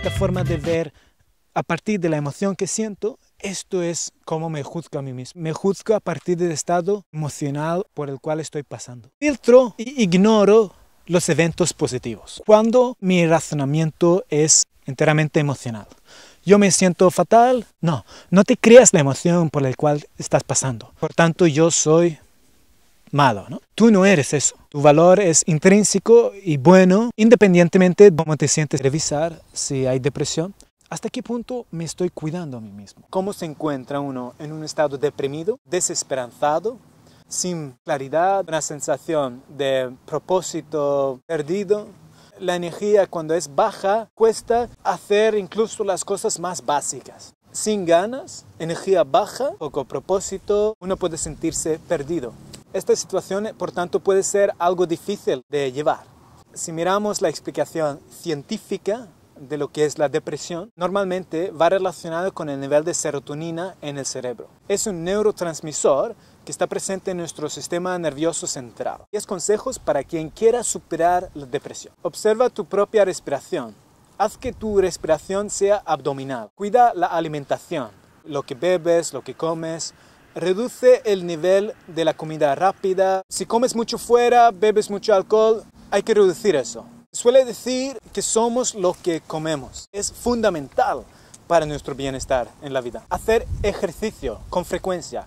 esta forma de ver a partir de la emoción que siento, esto es cómo me juzgo a mí mismo. Me juzgo a partir del estado emocional por el cual estoy pasando. Filtro e ignoro los eventos positivos. Cuando mi razonamiento es enteramente emocional. Yo me siento fatal. No te creas la emoción por la cual estás pasando. Por tanto, yo soy malo, ¿no? Tú no eres eso. Tu valor es intrínseco y bueno, independientemente de cómo te sientes. Revisar si hay depresión. ¿Hasta qué punto me estoy cuidando a mí mismo? ¿Cómo se encuentra uno en un estado deprimido, desesperanzado, sin claridad, una sensación de propósito perdido? La energía cuando es baja cuesta hacer incluso las cosas más básicas. Sin ganas, energía baja, poco propósito, uno puede sentirse perdido. Esta situación, por tanto, puede ser algo difícil de llevar. Si miramos la explicación científica de lo que es la depresión, normalmente va relacionado con el nivel de serotonina en el cerebro. Es un neurotransmisor que está presente en nuestro sistema nervioso central. 10 consejos para quien quiera superar la depresión. Observa tu propia respiración. Haz que tu respiración sea abdominal. Cuida la alimentación, lo que bebes, lo que comes. Reduce el nivel de la comida rápida. Si comes mucho fuera, bebes mucho alcohol, hay que reducir eso. Suele decir que somos lo que comemos. Es fundamental para nuestro bienestar en la vida. Hacer ejercicio con frecuencia,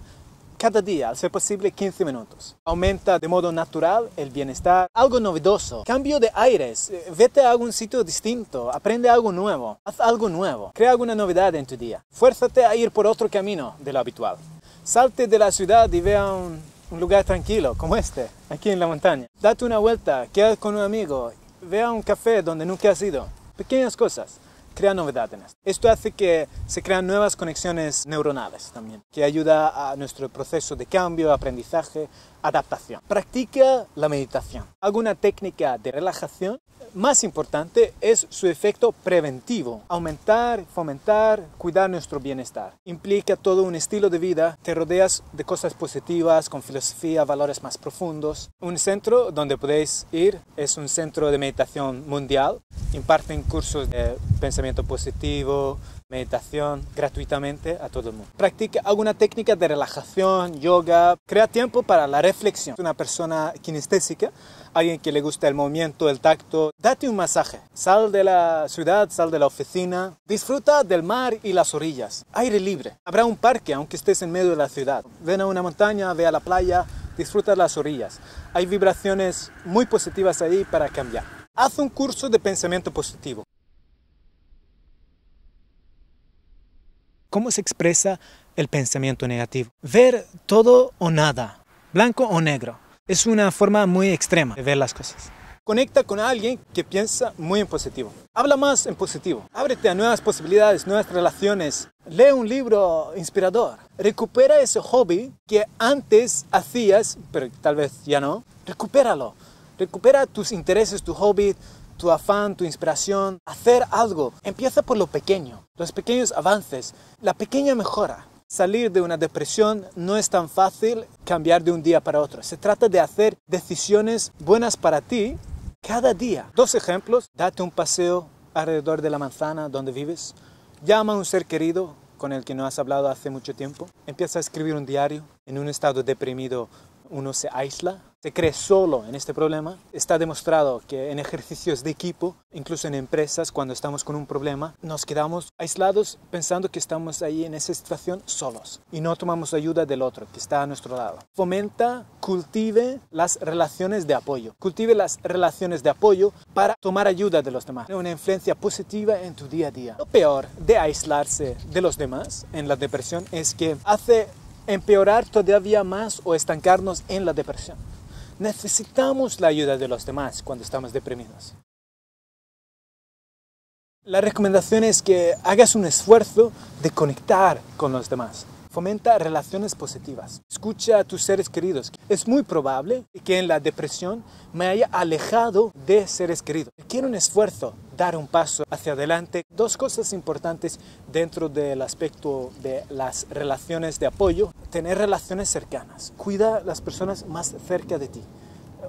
cada día, al ser posible 15 minutos. Aumenta de modo natural el bienestar. Algo novedoso, cambio de aires, vete a algún sitio distinto, aprende algo nuevo, haz algo nuevo, crea alguna novedad en tu día. Fuérzate a ir por otro camino de lo habitual. Salte de la ciudad y vea un lugar tranquilo como este, aquí en la montaña. Date una vuelta, quédate con un amigo. Ve a un café donde nunca has ido. Pequeñas cosas. Crea novedad en esto. Esto hace que se crean nuevas conexiones neuronales también, que ayuda a nuestro proceso de cambio, aprendizaje, adaptación. Practica la meditación. Alguna técnica de relajación. Más importante es su efecto preventivo. Aumentar, fomentar, cuidar nuestro bienestar. Implica todo un estilo de vida. Te rodeas de cosas positivas, con filosofía, valores más profundos. Un centro donde podéis ir es un centro de meditación mundial. Imparten cursos de pensamiento positivo, meditación gratuitamente a todo el mundo. Practica alguna técnica de relajación, yoga. Crea tiempo para la reflexión. Una persona kinestésica, alguien que le gusta el movimiento, el tacto. Date un masaje. Sal de la ciudad, sal de la oficina. Disfruta del mar y las orillas. Aire libre. Habrá un parque, aunque estés en medio de la ciudad. Ven a una montaña, ve a la playa, disfruta de las orillas. Hay vibraciones muy positivas ahí para cambiar. Haz un curso de pensamiento positivo. ¿Cómo se expresa el pensamiento negativo? Ver todo o nada, blanco o negro. Es una forma muy extrema de ver las cosas. Conecta con alguien que piensa muy en positivo. Habla más en positivo. Ábrete a nuevas posibilidades, nuevas relaciones. Lee un libro inspirador. Recupera ese hobby que antes hacías, pero tal vez ya no. Recupéralo. Recupera tus intereses, tu hobby, tu afán, tu inspiración. Hacer algo. Empieza por lo pequeño. Los pequeños avances. La pequeña mejora. Salir de una depresión no es tan fácil cambiar de un día para otro. Se trata de hacer decisiones buenas para ti cada día. 2 ejemplos. Date un paseo alrededor de la manzana donde vives. Llama a un ser querido con el que no has hablado hace mucho tiempo. Empieza a escribir un diario. En un estado deprimido uno se aísla, se cree solo en este problema. Está demostrado que en ejercicios de equipo, incluso en empresas, cuando estamos con un problema, nos quedamos aislados pensando que estamos ahí en esa situación solos y no tomamos ayuda del otro que está a nuestro lado. Fomenta, cultive las relaciones de apoyo. Cultive las relaciones de apoyo para tomar ayuda de los demás. Una influencia positiva en tu día a día. Lo peor de aislarse de los demás en la depresión es que hace empeorar todavía más o estancarnos en la depresión. Necesitamos la ayuda de los demás cuando estamos deprimidos. La recomendación es que hagas un esfuerzo de conectar con los demás. Fomenta relaciones positivas. Escucha a tus seres queridos. Es muy probable que en la depresión me haya alejado de seres queridos. Quiero un esfuerzo, dar un paso hacia adelante. 2 cosas importantes dentro del aspecto de las relaciones de apoyo. Tener relaciones cercanas. Cuida a las personas más cerca de ti.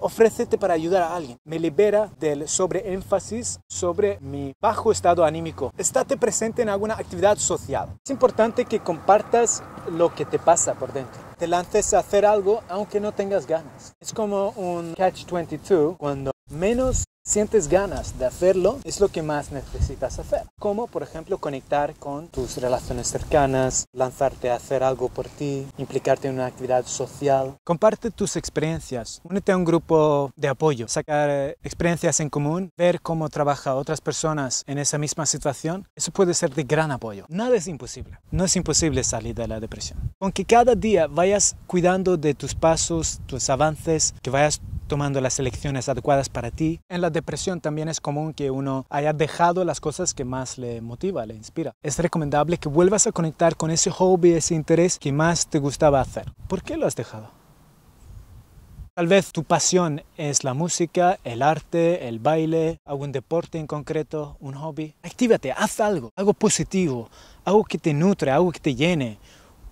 ofrécete para ayudar a alguien. Me libera del sobreénfasis sobre mi bajo estado anímico. Estate presente en alguna actividad social. Es importante que compartas lo que te pasa por dentro. Te lances a hacer algo aunque no tengas ganas. Es como un catch-22. Cuando menos sientes ganas de hacerlo, es lo que más necesitas hacer. Como, por ejemplo, conectar con tus relaciones cercanas, lanzarte a hacer algo por ti, implicarte en una actividad social. Comparte tus experiencias, únete a un grupo de apoyo, sacar experiencias en común, ver cómo trabaja otras personas en esa misma situación. Eso puede ser de gran apoyo. Nada es imposible. No es imposible salir de la depresión. Aunque cada día vayas cuidando de tus pasos, tus avances, que vayas tomando las elecciones adecuadas para ti. En la depresión también es común que uno haya dejado las cosas que más le motiva, le inspira. Es recomendable que vuelvas a conectar con ese hobby, ese interés que más te gustaba hacer. ¿Por qué lo has dejado? Tal vez tu pasión es la música, el arte, el baile, algún deporte en concreto, un hobby. Actívate, haz algo positivo, algo que te nutre, algo que te llene.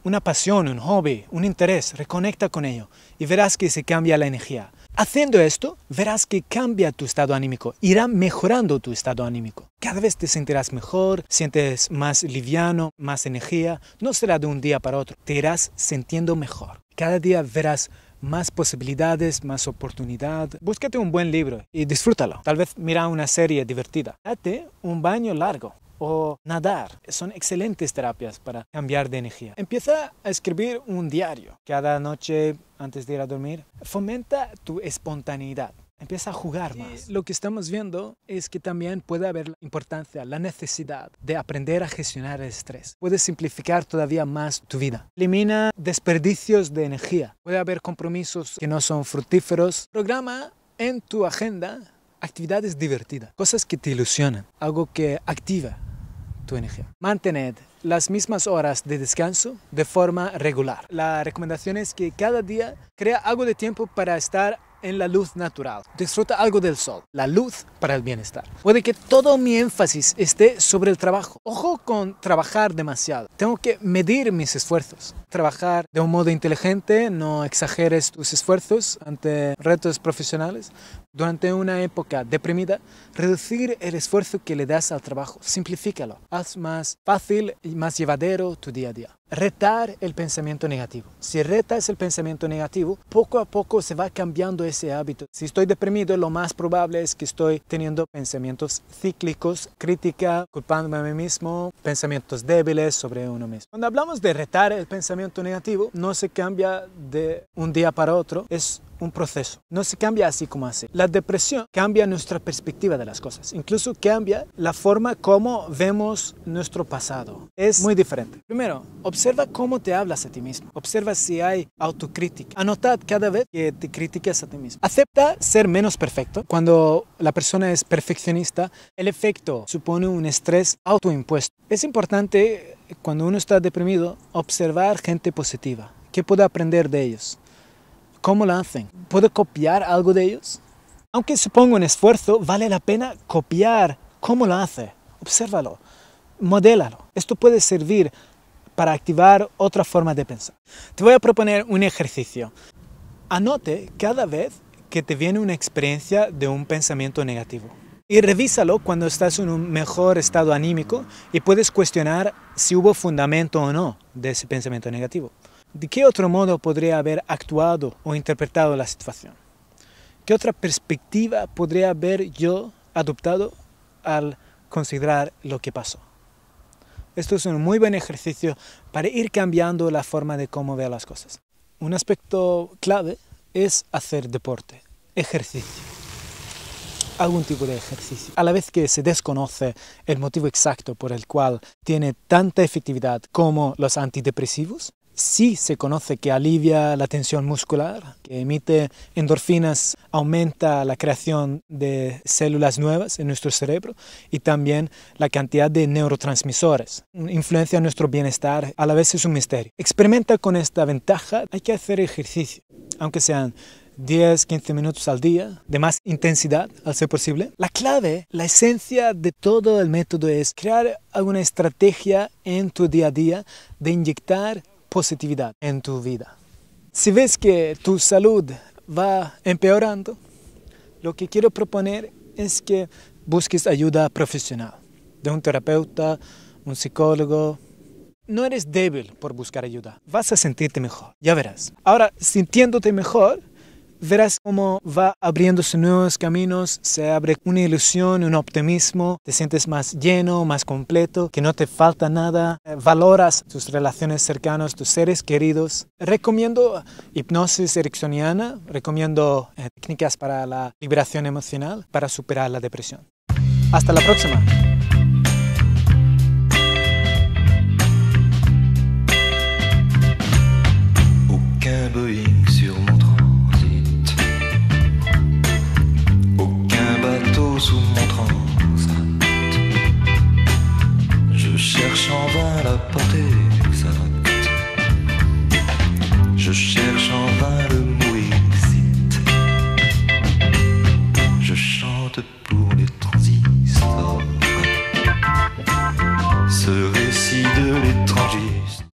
Una pasión, un hobby, un interés, reconecta con ello y verás que se cambia la energía. Haciendo esto, verás que cambia tu estado anímico, irá mejorando tu estado anímico. Cada vez te sentirás mejor, sientes más liviano, más energía. No será de un día para otro, te irás sintiendo mejor. Cada día verás más posibilidades, más oportunidad. Búscate un buen libro y disfrútalo. Tal vez mira una serie divertida. Date un baño largo o nadar. Son excelentes terapias para cambiar de energía. Empieza a escribir un diario. Cada noche antes de ir a dormir, fomenta tu espontaneidad. Empieza a jugar más. Lo que estamos viendo es que también puede haber la importancia, la necesidad de aprender a gestionar el estrés. Puedes simplificar todavía más tu vida. Elimina desperdicios de energía. Puede haber compromisos que no son fructíferos. Programa en tu agenda actividades divertidas, cosas que te ilusionan, algo que activa tu energía. Mantened las mismas horas de descanso de forma regular. La recomendación es que cada día crea algo de tiempo para estar en la luz natural. Disfruta algo del sol, la luz para el bienestar. Puede que todo mi énfasis esté sobre el trabajo. Ojo con trabajar demasiado. Tengo que medir mis esfuerzos. Trabajar de un modo inteligente, no exageres tus esfuerzos ante retos profesionales. Durante una época deprimida, reducir el esfuerzo que le das al trabajo. Simplifícalo. Haz más fácil y más llevadero tu día a día. Retar el pensamiento negativo. Si retas el pensamiento negativo, poco a poco se va cambiando ese hábito. Si estoy deprimido, lo más probable es que estoy teniendo pensamientos cíclicos, crítica, culpándome a mí mismo, pensamientos débiles sobre uno mismo. Cuando hablamos de retar el pensamiento negativo, no se cambia de un día para otro, es un proceso. No se cambia así como así. La depresión cambia nuestra perspectiva de las cosas. Incluso cambia la forma como vemos nuestro pasado. Es muy diferente. Primero, observa cómo te hablas a ti mismo. Observa si hay autocrítica. Anotad cada vez que te criticas a ti mismo. Acepta ser menos perfecto. Cuando la persona es perfeccionista, el efecto supone un estrés autoimpuesto. Es importante, cuando uno está deprimido, observar gente positiva. ¿Qué puedo aprender de ellos? ¿Cómo lo hacen? ¿Puedo copiar algo de ellos? Aunque suponga un esfuerzo, vale la pena copiar cómo lo hace. Obsérvalo, modélalo. Esto puede servir para activar otra forma de pensar. Te voy a proponer un ejercicio. Anote cada vez que te viene una experiencia de un pensamiento negativo. Y revísalo cuando estás en un mejor estado anímico y puedes cuestionar si hubo fundamento o no de ese pensamiento negativo. ¿De qué otro modo podría haber actuado o interpretado la situación? ¿Qué otra perspectiva podría haber yo adoptado al considerar lo que pasó? Esto es un muy buen ejercicio para ir cambiando la forma de cómo veo las cosas. Un aspecto clave es hacer deporte, ejercicio. Algún tipo de ejercicio. A la vez que se desconoce el motivo exacto por el cual tiene tanta efectividad como los antidepresivos, sí se conoce que alivia la tensión muscular, que emite endorfinas, aumenta la creación de células nuevas en nuestro cerebro y también la cantidad de neurotransmisores. Influencia en nuestro bienestar, a la vez es un misterio. Experimenta con esta ventaja, hay que hacer ejercicio, aunque sean 10, 15 minutos al día, de más intensidad al ser posible. La clave, la esencia de todo el método es crear alguna estrategia en tu día a día de inyectar positividad en tu vida. Si ves que tu salud va empeorando, lo que quiero proponer es que busques ayuda profesional, de un terapeuta, un psicólogo. No eres débil por buscar ayuda, vas a sentirte mejor, ya verás. Ahora, sintiéndote mejor, verás cómo va abriéndose nuevos caminos, se abre una ilusión, un optimismo, te sientes más lleno, más completo, que no te falta nada, valoras tus relaciones cercanas, tus seres queridos. Recomiendo hipnosis ericksoniana, recomiendo técnicas para la liberación emocional, para superar la depresión. Hasta la próxima. Aucun Boeing sur mon transit, aucun bateau sous mon transat. Je cherche en vain la portée exacte, je cherche en vain le mot exit. Je chante pour les transistors ce récit de l'étranger.